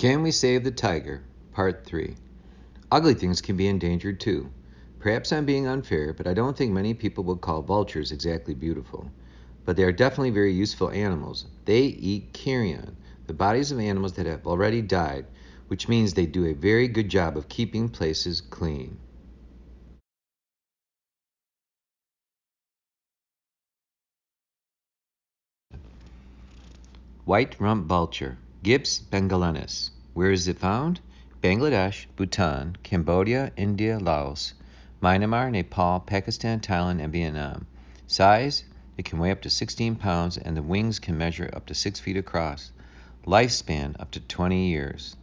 Can we save the tiger? Part 3. Ugly things can be endangered too. Perhaps I'm being unfair, but I don't think many people would call vultures exactly beautiful. But they are definitely very useful animals. They eat carrion, the bodies of animals that have already died, which means they do a very good job of keeping places clean. White-rumped vulture, Gyps bengalensis. Where is it found? Bangladesh, Bhutan, Cambodia, India, Laos, Myanmar, Nepal, Pakistan, Thailand, and Vietnam. Size? It can weigh up to 16 pounds and the wings can measure up to 6 feet across. Lifespan up to 20 years.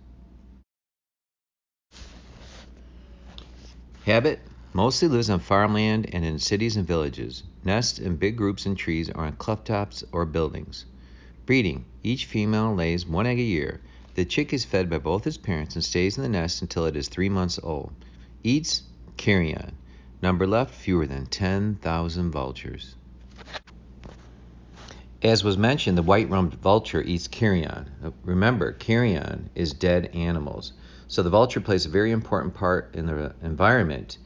Habit? Mostly lives on farmland and in cities and villages. Nests in big groups in trees or on cliff tops or buildings. Breeding. Each female lays one egg a year. The chick is fed by both its parents and stays in the nest until it is 3 months old. Eats carrion. Number left, fewer than 10,000 vultures. As was mentioned, the white-rumped vulture eats carrion. Remember, carrion is dead animals. So the vulture plays a very important part in the environment.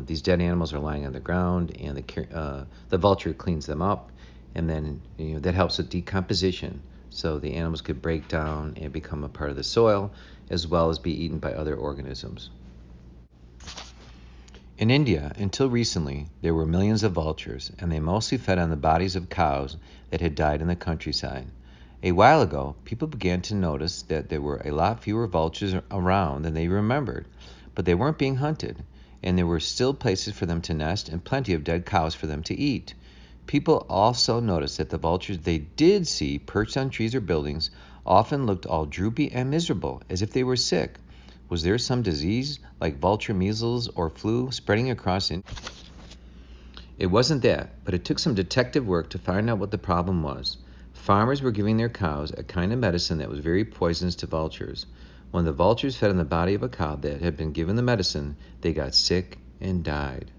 These dead animals are lying on the ground, and the vulture cleans them up, and then that helps with decomposition. So the animals could break down and become a part of the soil, as well as be eaten by other organisms. In India, until recently, there were millions of vultures, and they mostly fed on the bodies of cows that had died in the countryside. A while ago, people began to notice that there were a lot fewer vultures around than they remembered, but they weren't being hunted, and there were still places for them to nest and plenty of dead cows for them to eat. People also noticed that the vultures they did see perched on trees or buildings often looked all droopy and miserable, as if they were sick. Was there some disease, like vulture measles or flu, spreading across India? It wasn't that, but it took some detective work to find out what the problem was. Farmers were giving their cows a kind of medicine that was very poisonous to vultures. When the vultures fed on the body of a cow that had been given the medicine, they got sick and died.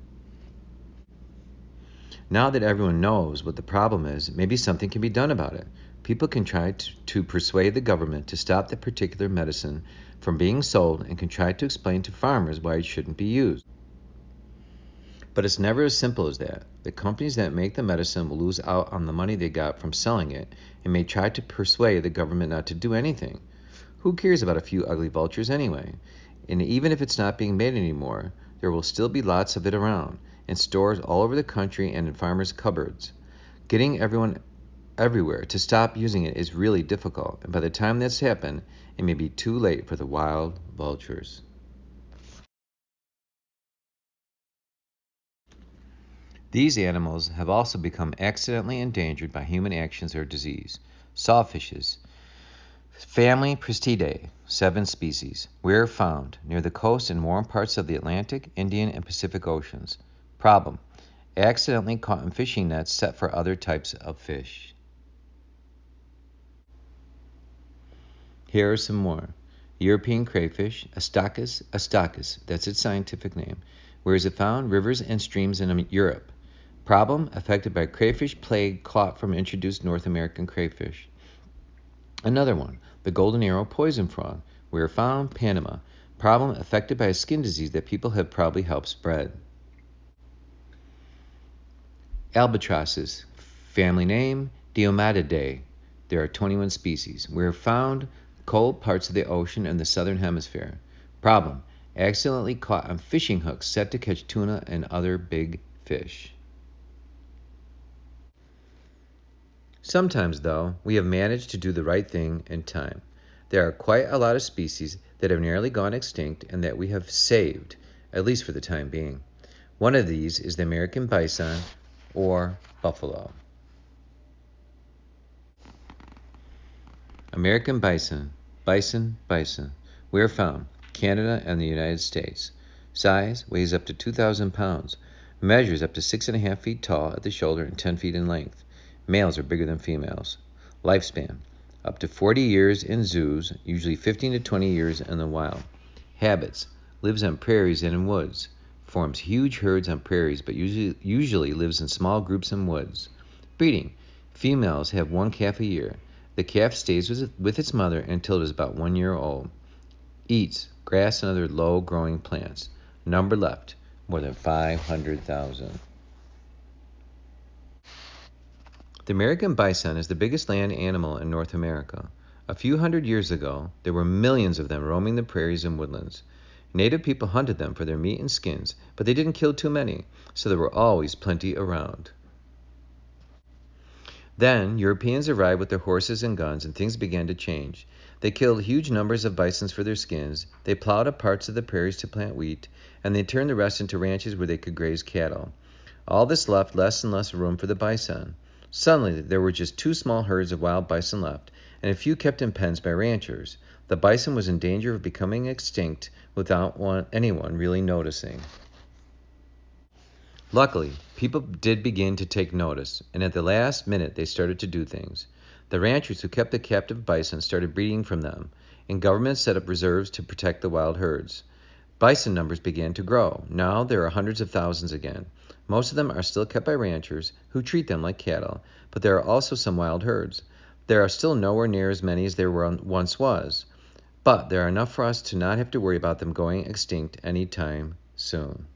Now that everyone knows what the problem is, maybe something can be done about it. People can try to persuade the government to stop that particular medicine from being sold and can try to explain to farmers why it shouldn't be used. But it's never as simple as that. The companies that make the medicine will lose out on the money they got from selling it and may try to persuade the government not to do anything. Who cares about a few ugly vultures anyway? And even if it's not being made anymore, there will still be lots of it around, in stores all over the country and in farmers' cupboards. Getting everyone everywhere to stop using it is really difficult, and by the time that's happened, it may be too late for the wild vultures. These animals have also become accidentally endangered by human actions or disease. Sawfishes, family Pristidae, 7 species. Where found? Near the coast and warm parts of the Atlantic, Indian, and Pacific Oceans. Problem: accidentally caught in fishing nets set for other types of fish. Here are some more. European crayfish, Astacus astacus, that's its scientific name. Where is it found? Rivers and streams in Europe. Problem: affected by crayfish plague caught from introduced North American crayfish. Another one, the golden arrow poison frog. Where found? Panama. Problem: affected by a skin disease that people have probably helped spread. Albatrosses, family name Diomatidae. There are 21 species. Where found? Cold parts of the ocean in the southern hemisphere. Problem: accidentally caught on fishing hooks set to catch tuna and other big fish. Sometimes, though, we have managed to do the right thing in time. There are quite a lot of species that have nearly gone extinct and that we have saved, at least for the time being. One of these is the American bison or buffalo. American bison, bison. Where found? Canada and the United States. Size: weighs up to 2,000 pounds. Measures up to 6.5 feet tall at the shoulder and 10 feet in length. Males are bigger than females. Lifespan: up to 40 years in zoos, usually 15 to 20 years in the wild. Habits: lives on prairies and in woods. Forms huge herds on prairies, but usually lives in small groups in woods. Breeding: females have one calf a year. The calf stays with its mother until it is about 1 year old. Eats grass and other low-growing plants. Number left, more than 500,000. The American bison is the biggest land animal in North America. A few hundred years ago, there were millions of them roaming the prairies and woodlands. Native people hunted them for their meat and skins, but they didn't kill too many, so there were always plenty around. Then, Europeans arrived with their horses and guns, and things began to change. They killed huge numbers of bisons for their skins, they plowed up parts of the prairies to plant wheat, and they turned the rest into ranches where they could graze cattle. All this left less and less room for the bison. Suddenly, there were just 2 small herds of wild bison left, and a few kept in pens by ranchers. The bison was in danger of becoming extinct without anyone really noticing. Luckily, people did begin to take notice, and at the last minute they started to do things. The ranchers who kept the captive bison started breeding from them, and governments set up reserves to protect the wild herds. Bison numbers began to grow. Now there are hundreds of thousands again. Most of them are still kept by ranchers, who treat them like cattle, but there are also some wild herds. There are still nowhere near as many as there once was, but there are enough for us to not have to worry about them going extinct anytime soon.